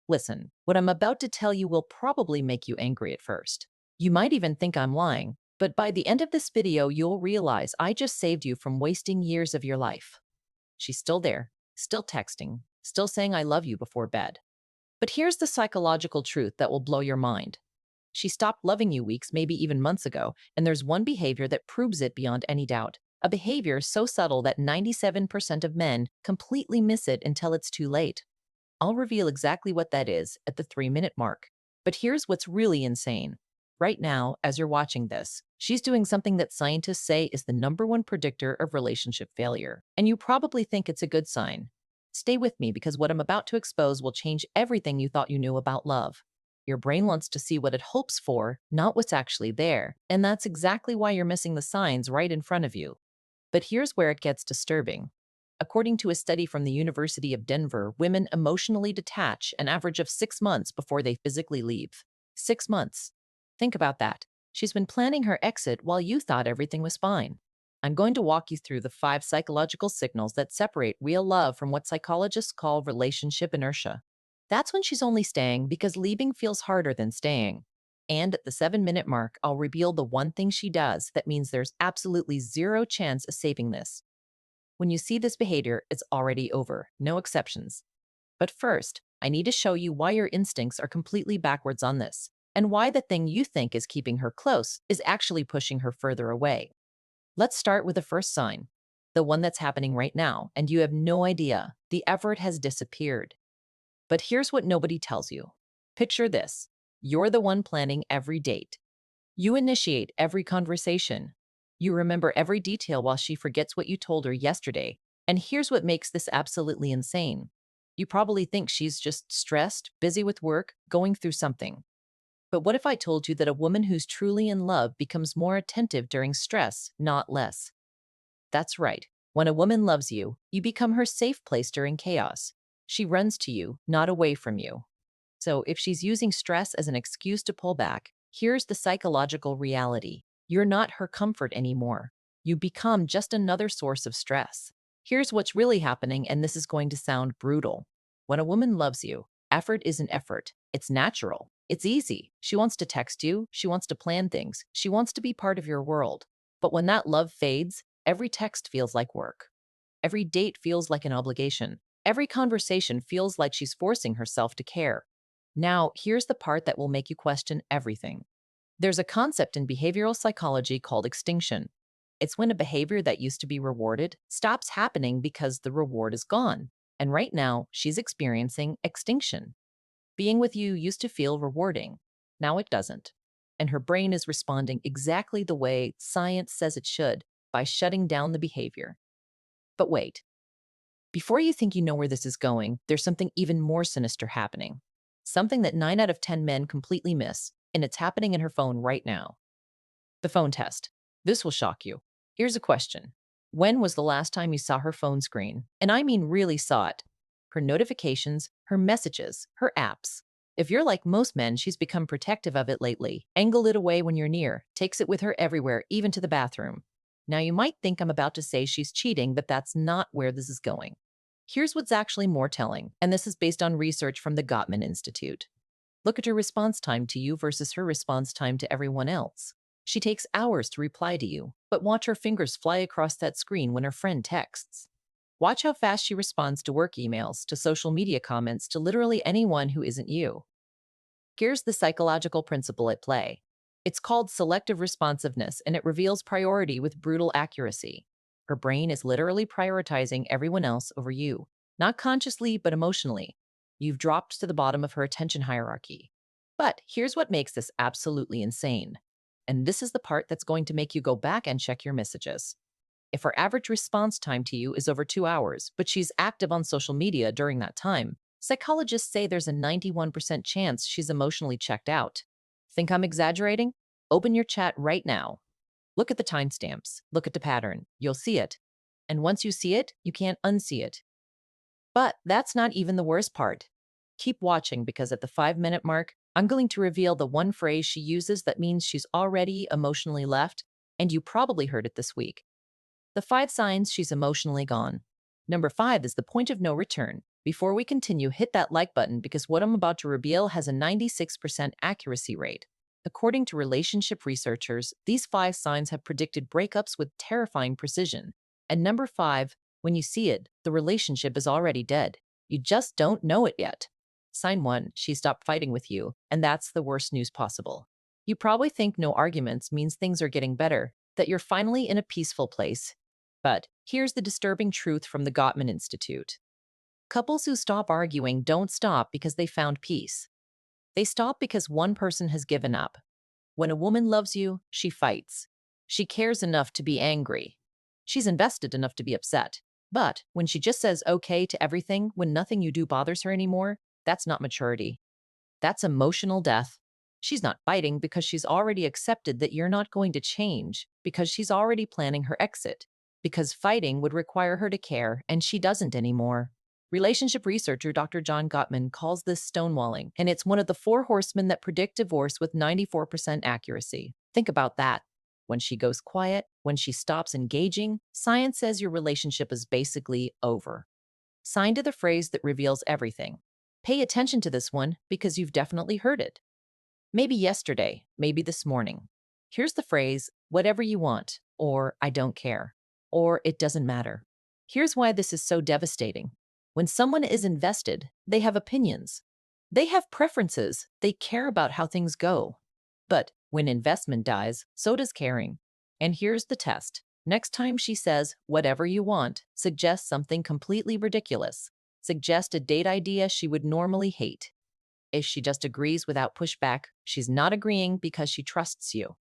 Listen, what I'm about to tell you will probably make you angry at first. You might even think I'm lying, but by the end of this video, you'll realize I just saved you from wasting years of your life. She's still there, still texting, still saying I love you before bed. But here's the psychological truth that will blow your mind. She stopped loving you weeks, maybe even months ago, and there's one behavior that proves it beyond any doubt. A behavior so subtle that 97% of men completely miss it until it's too late. I'll reveal exactly what that is at the 3-minute mark. But here's what's really insane. Right now, as you're watching this, she's doing something that scientists say is the number one predictor of relationship failure. And you probably think it's a good sign. Stay with me because what I'm about to expose will change everything you thought you knew about love. Your brain wants to see what it hopes for, not what's actually there. And that's exactly why you're missing the signs right in front of you. But here's where it gets disturbing. According to a study from the University of Denver, women emotionally detach an average of 6 months before they physically leave. 6 months. Think about that. She's been planning her exit while you thought everything was fine. I'm going to walk you through the 5 psychological signals that separate real love from what psychologists call relationship inertia. That's when she's only staying because leaving feels harder than staying. And at the 7-minute mark, I'll reveal the one thing she does that means there's absolutely zero chance of saving this. When you see this behavior, it's already over, no exceptions. But first, I need to show you why your instincts are completely backwards on this, and why the thing you think is keeping her close is actually pushing her further away. Let's start with the first sign, the one that's happening right now, and you have no idea. The effort has disappeared. But here's what nobody tells you. Picture this. You're the one planning every date. You initiate every conversation. You remember every detail while she forgets what you told her yesterday. And here's what makes this absolutely insane. You probably think she's just stressed, busy with work, going through something. But what if I told you that a woman who's truly in love becomes more attentive during stress, not less? That's right. When a woman loves you, you become her safe place during chaos. She runs to you, not away from you. So if she's using stress as an excuse to pull back, here's the psychological reality. You're not her comfort anymore. You become just another source of stress. Here's what's really happening, and this is going to sound brutal. When a woman loves you, effort isn't effort. It's natural. It's easy. She wants to text you. She wants to plan things. She wants to be part of your world. But when that love fades, every text feels like work. Every date feels like an obligation. Every conversation feels like she's forcing herself to care. Now, here's the part that will make you question everything. There's a concept in behavioral psychology called extinction. It's when a behavior that used to be rewarded stops happening because the reward is gone. And right now, she's experiencing extinction. Being with you used to feel rewarding. Now it doesn't. And her brain is responding exactly the way science says it should, by shutting down the behavior. But wait, before you think you know where this is going, there's something even more sinister happening. Something that 9 out of 10 men completely miss, and it's happening in her phone right now. The phone test. This will shock you. Here's a question. When was the last time you saw her phone screen? And I mean really saw it. Her notifications, her messages, her apps. If you're like most men, she's become protective of it lately. Angled it away when you're near, takes it with her everywhere, even to the bathroom. Now you might think I'm about to say she's cheating, but that's not where this is going. Here's what's actually more telling, and this is based on research from the Gottman Institute. Look at her response time to you versus her response time to everyone else. She takes hours to reply to you, but watch her fingers fly across that screen when her friend texts. Watch how fast she responds to work emails, to social media comments, to literally anyone who isn't you. Here's the psychological principle at play. It's called selective responsiveness, and it reveals priority with brutal accuracy. Her brain is literally prioritizing everyone else over you, not consciously, but emotionally. You've dropped to the bottom of her attention hierarchy. But here's what makes this absolutely insane. And this is the part that's going to make you go back and check your messages. If her average response time to you is over 2 hours, but she's active on social media during that time, psychologists say there's a 91% chance she's emotionally checked out. Think I'm exaggerating? Open your chat right now. Look at the timestamps. Look at the pattern. You'll see it. And once you see it, you can't unsee it. But that's not even the worst part. Keep watching because at the 5-minute mark, I'm going to reveal the one phrase she uses that means she's already emotionally left, and you probably heard it this week. The 5 signs she's emotionally gone. Number 5 is the point of no return. Before we continue, hit that like button because what I'm about to reveal has a 96% accuracy rate. According to relationship researchers, these 5 signs have predicted breakups with terrifying precision. And number 5, when you see it, the relationship is already dead. You just don't know it yet. Sign 1, she stopped fighting with you, and that's the worst news possible. You probably think no arguments means things are getting better, that you're finally in a peaceful place. But here's the disturbing truth from the Gottman Institute. Couples who stop arguing don't stop because they found peace. They stop because one person has given up. When a woman loves you, she fights. She cares enough to be angry. She's invested enough to be upset. But when she just says okay to everything, when nothing you do bothers her anymore, that's not maturity. That's emotional death. She's not fighting because she's already accepted that you're not going to change, because she's already planning her exit, because fighting would require her to care, and she doesn't anymore. Relationship researcher Dr. John Gottman calls this stonewalling, and it's one of the 4 horsemen that predict divorce with 94% accuracy. Think about that. When she goes quiet, when she stops engaging, science says your relationship is basically over. Sign to the phrase that reveals everything. Pay attention to this one because you've definitely heard it. Maybe yesterday, maybe this morning. Here's the phrase, whatever you want, or I don't care, or it doesn't matter. Here's why this is so devastating. When someone is invested, they have opinions. They have preferences. They care about how things go. But when investment dies, so does caring. And here's the test. Next time she says, whatever you want, suggest something completely ridiculous. Suggest a date idea she would normally hate. If she just agrees without pushback, she's not agreeing because she trusts you.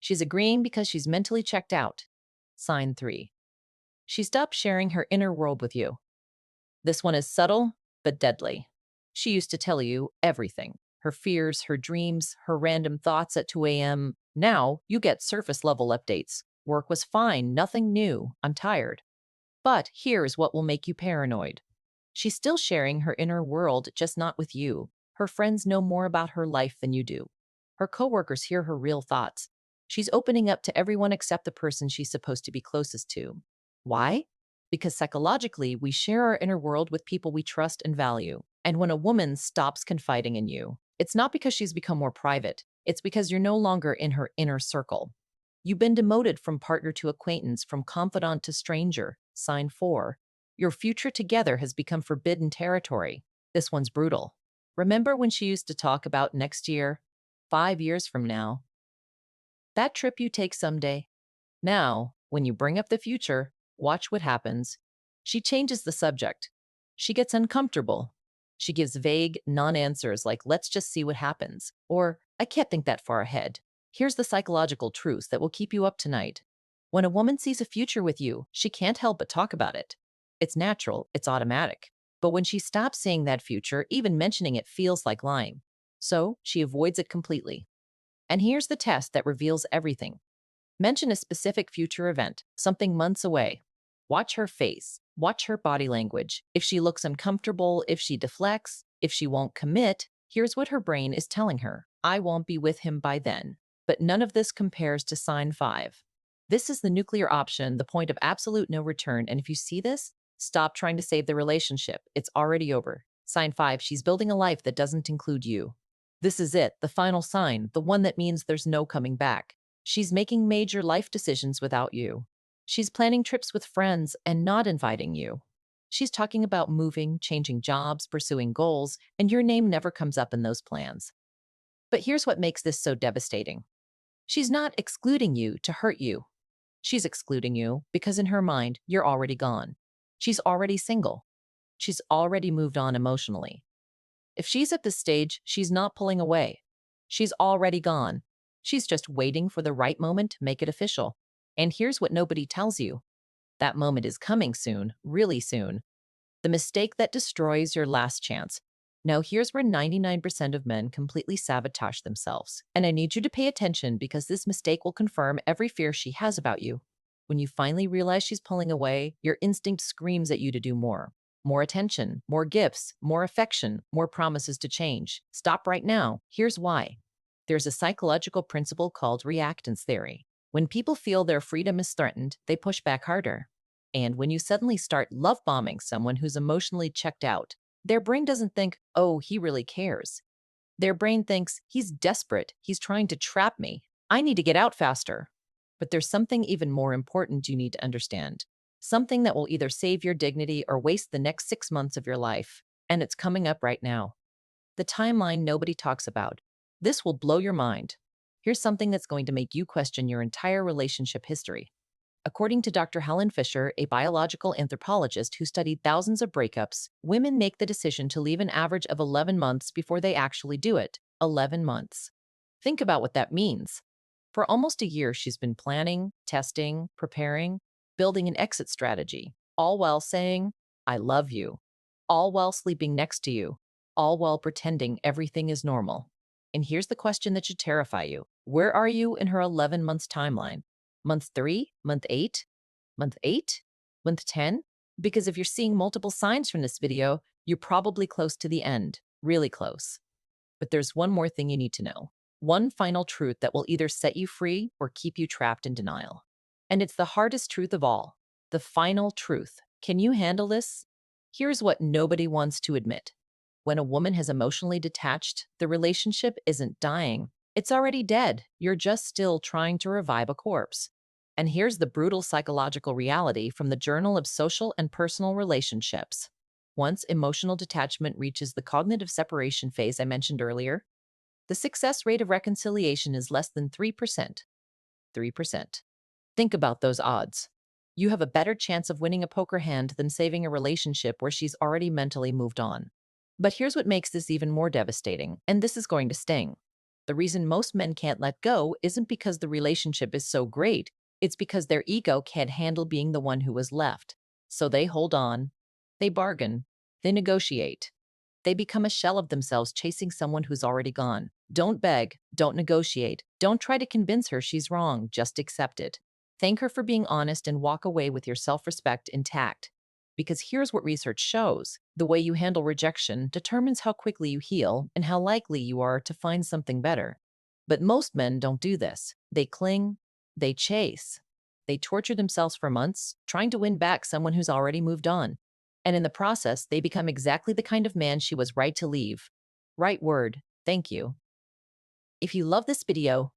She's agreeing because she's mentally checked out. Sign 3. She stopped sharing her inner world with you. This one is subtle, but deadly. She used to tell you everything. Her fears, her dreams, her random thoughts at 2 a.m. Now you get surface level updates. Work was fine, nothing new, I'm tired. But here's what will make you paranoid. She's still sharing her inner world, just not with you. Her friends know more about her life than you do. Her coworkers hear her real thoughts. She's opening up to everyone except the person she's supposed to be closest to. Why? Because psychologically, we share our inner world with people we trust and value. And when a woman stops confiding in you, it's not because she's become more private. It's because you're no longer in her inner circle. You've been demoted from partner to acquaintance, from confidant to stranger. Sign 4. Your future together has become forbidden territory. This one's brutal. Remember when she used to talk about next year, 5 years from now? That trip you take someday? Now, when you bring up the future, watch what happens. She changes the subject. She gets uncomfortable. She gives vague, non-answers like, let's just see what happens, or I can't think that far ahead. Here's the psychological truth that will keep you up tonight. When a woman sees a future with you, she can't help but talk about it. It's natural, it's automatic. But when she stops seeing that future, even mentioning it feels like lying. So she avoids it completely. And here's the test that reveals everything. Mention a specific future event, something months away. Watch her face, watch her body language. If she looks uncomfortable, if she deflects, if she won't commit, here's what her brain is telling her. I won't be with him by then. But none of this compares to sign 5. This is the nuclear option, the point of absolute no return. And if you see this, stop trying to save the relationship. It's already over. Sign 5, she's building a life that doesn't include you. This is it, the final sign, the one that means there's no coming back. She's making major life decisions without you. She's planning trips with friends and not inviting you. She's talking about moving, changing jobs, pursuing goals, and your name never comes up in those plans. But here's what makes this so devastating. She's not excluding you to hurt you. She's excluding you because in her mind, you're already gone. She's already single. She's already moved on emotionally. If she's at this stage, she's not pulling away. She's already gone. She's just waiting for the right moment to make it official. And here's what nobody tells you. That moment is coming soon, really soon. The mistake that destroys your last chance. Now, here's where 99% of men completely sabotage themselves. And I need you to pay attention because this mistake will confirm every fear she has about you. When you finally realize she's pulling away, your instinct screams at you to do more. More attention, more gifts, more affection, more promises to change. Stop right now. Here's why. There's a psychological principle called reactance theory. When people feel their freedom is threatened, they push back harder. And when you suddenly start love bombing someone who's emotionally checked out, their brain doesn't think, oh, he really cares. Their brain thinks, he's desperate. He's trying to trap me. I need to get out faster. But there's something even more important you need to understand. Something that will either save your dignity or waste the next 6 months of your life. And it's coming up right now. The timeline nobody talks about. This will blow your mind. Here's something that's going to make you question your entire relationship history. According to Dr. Helen Fisher, a biological anthropologist who studied thousands of breakups, women make the decision to leave an average of 11 months before they actually do it. 11 months. Think about what that means. For almost a year, she's been planning, testing, preparing, building an exit strategy, all while saying, I love you, all while sleeping next to you, all while pretending everything is normal. And here's the question that should terrify you. Where are you in her 11 months timeline? Month 3, month 8, month 8, month 10? Because if you're seeing multiple signs from this video, you're probably close to the end, really close. But there's one more thing you need to know. One final truth that will either set you free or keep you trapped in denial. And it's the hardest truth of all. The final truth. Can you handle this? Here's what nobody wants to admit. When a woman has emotionally detached, the relationship isn't dying. It's already dead. You're just still trying to revive a corpse. And here's the brutal psychological reality from the Journal of Social and Personal Relationships. Once emotional detachment reaches the cognitive separation phase I mentioned earlier, the success rate of reconciliation is less than 3%. 3%. Think about those odds. You have a better chance of winning a poker hand than saving a relationship where she's already mentally moved on. But here's what makes this even more devastating, and this is going to sting. The reason most men can't let go isn't because the relationship is so great, it's because their ego can't handle being the one who was left. So they hold on, they bargain, they negotiate. They become a shell of themselves chasing someone who's already gone. Don't beg, don't negotiate, don't try to convince her she's wrong, just accept it. Thank her for being honest and walk away with your self-respect intact. Because here's what research shows. The way you handle rejection determines how quickly you heal and how likely you are to find something better. But most men don't do this. They cling, they chase, they torture themselves for months, trying to win back someone who's already moved on. And in the process, they become exactly the kind of man she was right to leave. Right word, thank you. If you love this video,